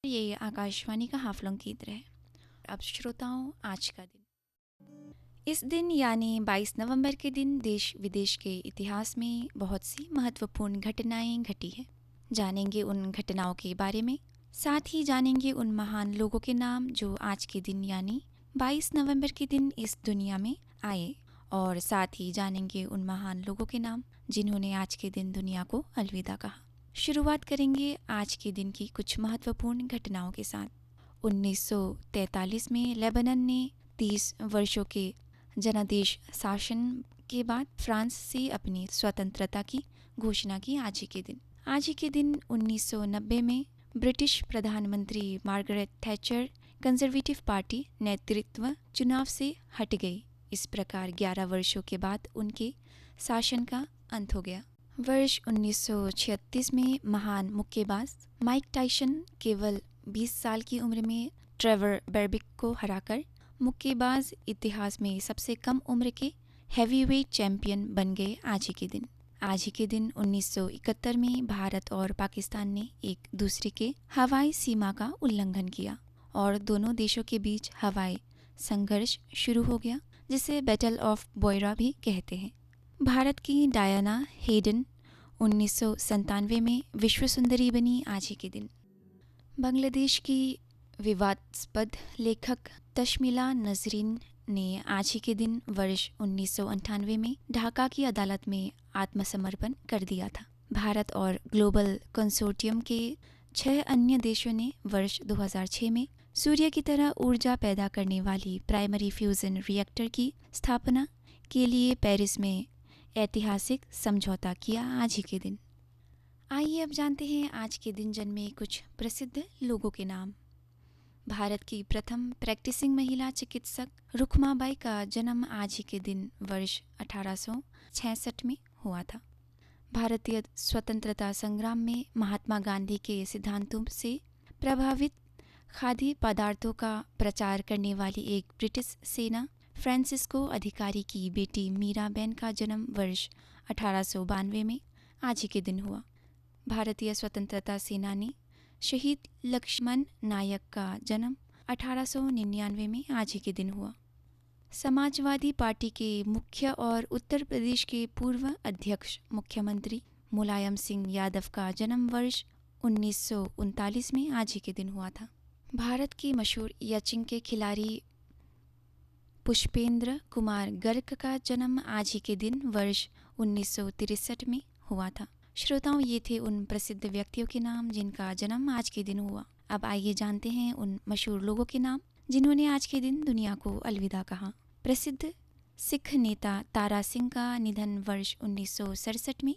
ये आकाशवाणी का हाफलंग केंद्र है। अब श्रोताओं, आज का दिन। इस दिन यानी 22 नवंबर के दिन देश विदेश के इतिहास में बहुत सी महत्वपूर्ण घटनाएं घटी हैं। जानेंगे उन घटनाओं के बारे में, साथ ही जानेंगे उन महान लोगों के नाम जो आज के दिन यानी 22 नवंबर के दिन इस दुनिया में आए, और साथ ही जानेंगे उन महान लोगों के नाम जिन्होंने आज के दिन दुनिया को अलविदा कहा। शुरुआत करेंगे आज के दिन की कुछ महत्वपूर्ण घटनाओं के साथ। 1943 में लेबनान ने 30 वर्षों के जनादेश शासन के बाद फ्रांस से अपनी स्वतंत्रता की घोषणा की। आज ही के दिन 1990 में ब्रिटिश प्रधानमंत्री मार्गरेट थैचर कंजर्वेटिव पार्टी नेतृत्व चुनाव से हट गई। इस प्रकार 11 वर्षों के बाद उनके शासन का अंत हो गया। वर्ष 1936 में महान मुक्केबाज माइक टायसन केवल 20 साल की उम्र में ट्रेवर बर्बिक को हराकर मुक्केबाज इतिहास में सबसे कम उम्र के हैवीवेट चैंपियन बन गए। आज ही के दिन 1971 में भारत और पाकिस्तान ने एक दूसरे के हवाई सीमा का उल्लंघन किया और दोनों देशों के बीच हवाई संघर्ष शुरू हो गया, जिसे बैटल ऑफ बोयरा भी कहते हैं। भारत की डायना हेडन 1997 में विश्व सुंदरी बनी। आज ही के दिन बांग्लादेश की विवादास्पद लेखक तशमीला नजरीन ने आज ही के दिन वर्ष 1998 में ढाका की अदालत में आत्मसमर्पण कर दिया था। भारत और ग्लोबल कंसोर्टियम के 6 अन्य देशों ने वर्ष 2006 में सूर्य की तरह ऊर्जा पैदा करने वाली प्राइमरी फ्यूजन रिएक्टर की स्थापना के लिए पेरिस में ऐतिहासिक समझौता किया। आज ही के दिन आइए अब जानते हैं आज के दिन जन्मे कुछ प्रसिद्ध लोगों के नाम। भारत की प्रथम प्रैक्टिसिंग महिला चिकित्सक रुखमाबाई का जन्म आज ही के दिन वर्ष 1866 में हुआ था। भारतीय स्वतंत्रता संग्राम में महात्मा गांधी के सिद्धांतों से प्रभावित खाद्य पदार्थों का प्रचार करने वाली एक ब्रिटिश सेना फ्रांसिस्को अधिकारी की बेटी मीराबेन का जन्म वर्ष 1892 में आज ही के दिन हुआ। भारतीय स्वतंत्रता सेनानी शहीद लक्ष्मण नायक का जन्म 1899 में आज ही के दिन हुआ। समाजवादी पार्टी के मुख्य और उत्तर प्रदेश के पूर्व अध्यक्ष मुख्यमंत्री मुलायम सिंह यादव का जन्म वर्ष 1939 में आज ही के दिन हुआ था। भारत की मशहूर यचिंग के खिलाड़ी पुष्पेंद्र कुमार गर्ग का जन्म आज ही के दिन वर्ष 1963 में हुआ था। श्रोताओं, ये थे उन प्रसिद्ध व्यक्तियों के नाम जिनका जन्म आज के दिन हुआ। अब आइए जानते हैं उन मशहूर लोगों के नाम जिन्होंने आज के दिन दुनिया को अलविदा कहा। प्रसिद्ध सिख नेता तारा सिंह का निधन वर्ष 1967 में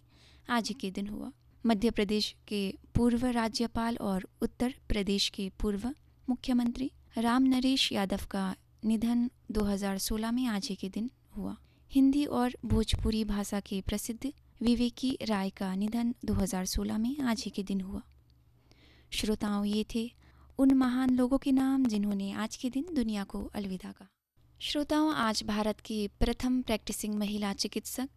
आज ही के दिन हुआ। मध्य प्रदेश के पूर्व राज्यपाल और उत्तर प्रदेश के पूर्व मुख्यमंत्री राम नरेश यादव का निधन 2016 में आज ही के दिन हुआ। हिंदी और भोजपुरी भाषा के प्रसिद्ध विवेकी राय का निधन 2016 में आज ही के दिन हुआ। श्रोताओं, ये थे उन महान लोगों के नाम जिन्होंने आज के दिन दुनिया को अलविदा कहा। श्रोताओं, आज भारत की प्रथम प्रैक्टिसिंग महिला चिकित्सक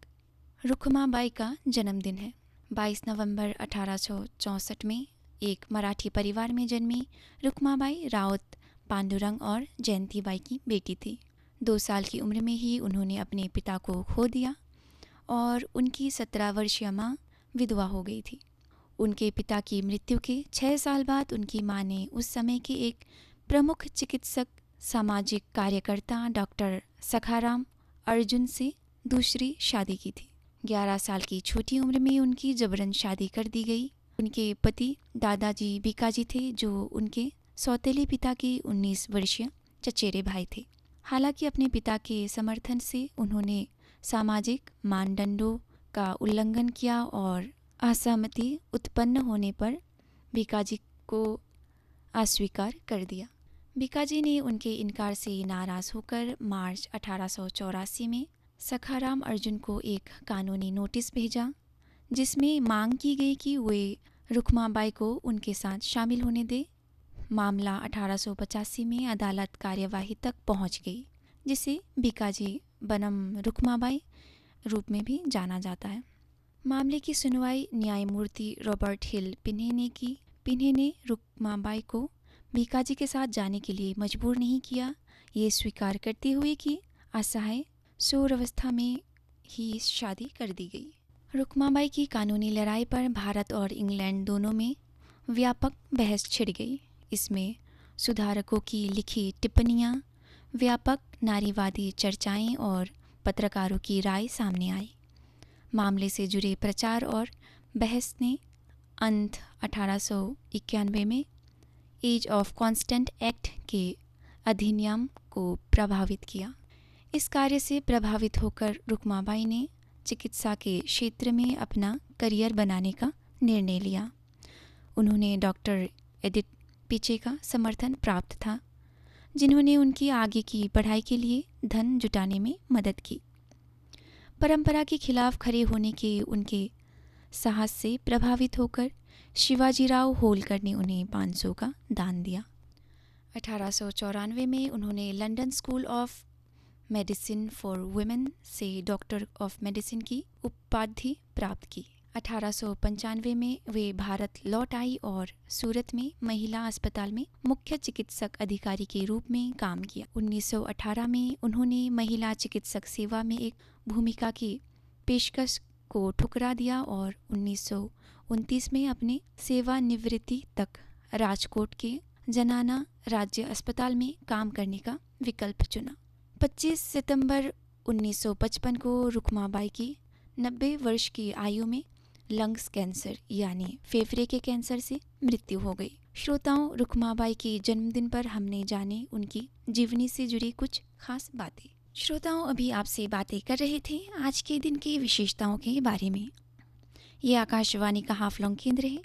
रुखमाबाई का जन्मदिन है। 22 नवंबर 1864 में एक मराठी परिवार में जन्मी रुखमाबाई राउत पांडुरंग और जयंतीबाई की बेटी थी। 2 साल की उम्र में ही उन्होंने अपने पिता को खो दिया और उनकी 17 वर्षीय माँ विधवा हो गई थी। उनके पिता की मृत्यु के 6 साल बाद उनकी माँ ने उस समय के एक प्रमुख चिकित्सक सामाजिक कार्यकर्ता डॉक्टर सखाराम अर्जुन से दूसरी शादी की थी। 11 साल की छोटी उम्र में उनकी जबरन शादी कर दी गई। उनके पति दादाजी बीकाजी थे, जो उनके सौतेले पिता के 19 वर्षीय चचेरे भाई थे। हालांकि अपने पिता के समर्थन से उन्होंने सामाजिक मानदंडों का उल्लंघन किया और असहमति उत्पन्न होने पर बीकाजी को अस्वीकार कर दिया। बीकाजी ने उनके इनकार से नाराज होकर मार्च 1884 में सखाराम अर्जुन को एक कानूनी नोटिस भेजा, जिसमें मांग की गई कि वे रुखमाबाई को उनके साथ शामिल होने दे। मामला 1885 में अदालत कार्यवाही तक पहुंच गई, जिसे बीकाजी बनम रुखमाबाई रूप में भी जाना जाता है। मामले की सुनवाई न्यायमूर्ति रॉबर्ट हिल पिन्हे ने की। पिन्हे ने रुखमाबाई को भीकाजी के साथ जाने के लिए मजबूर नहीं किया, ये स्वीकार करते हुए कि असहाय शोरावस्था में ही शादी कर दी गई। रुक्माबाई की कानूनी लड़ाई पर भारत और इंग्लैंड दोनों में व्यापक बहस छिड़ गई। इसमें सुधारकों की लिखी टिप्पणियाँ, व्यापक नारीवादी चर्चाएं और पत्रकारों की राय सामने आई। मामले से जुड़े प्रचार और बहस ने अंत 1891 में एज ऑफ कॉन्स्टेंट एक्ट के अधिनियम को प्रभावित किया। इस कार्य से प्रभावित होकर रुक्माबाई ने चिकित्सा के क्षेत्र में अपना करियर बनाने का निर्णय लिया। उन्होंने डॉक्टर एडिथ पीचे का समर्थन प्राप्त था, जिन्होंने उनकी आगे की पढ़ाई के लिए धन जुटाने में मदद की। परंपरा के खिलाफ खड़े होने के उनके साहस से प्रभावित होकर शिवाजीराव होलकर ने उन्हें 500 का दान दिया। 1894 में उन्होंने London school of medicine for women से डॉक्टर ऑफ मेडिसिन की उपाधि प्राप्त की। 1895 में वे भारत लौट आई और सूरत में महिला अस्पताल में मुख्य चिकित्सक अधिकारी के रूप में काम किया। 1918 में उन्होंने महिला चिकित्सक सेवा में एक भूमिका की पेशकश को ठुकरा दिया और 1929 में अपने सेवानिवृत्ति तक राजकोट के जनाना राज्य अस्पताल में काम करने का विकल्प चुना। 25 सितंबर 1955 को रुक्माबाई की 90 वर्ष की आयु में लंग्स कैंसर यानी फेफड़े के कैंसर से मृत्यु हो गई। श्रोताओं, रुक्माबाई के जन्मदिन पर हमने जाने उनकी जीवनी से जुड़ी कुछ खास बातें। श्रोताओं, अभी आपसे बातें कर रहे थे आज के दिन की विशेषताओं के बारे में। ये आकाशवाणी का हाफलॉन्ग केंद्र है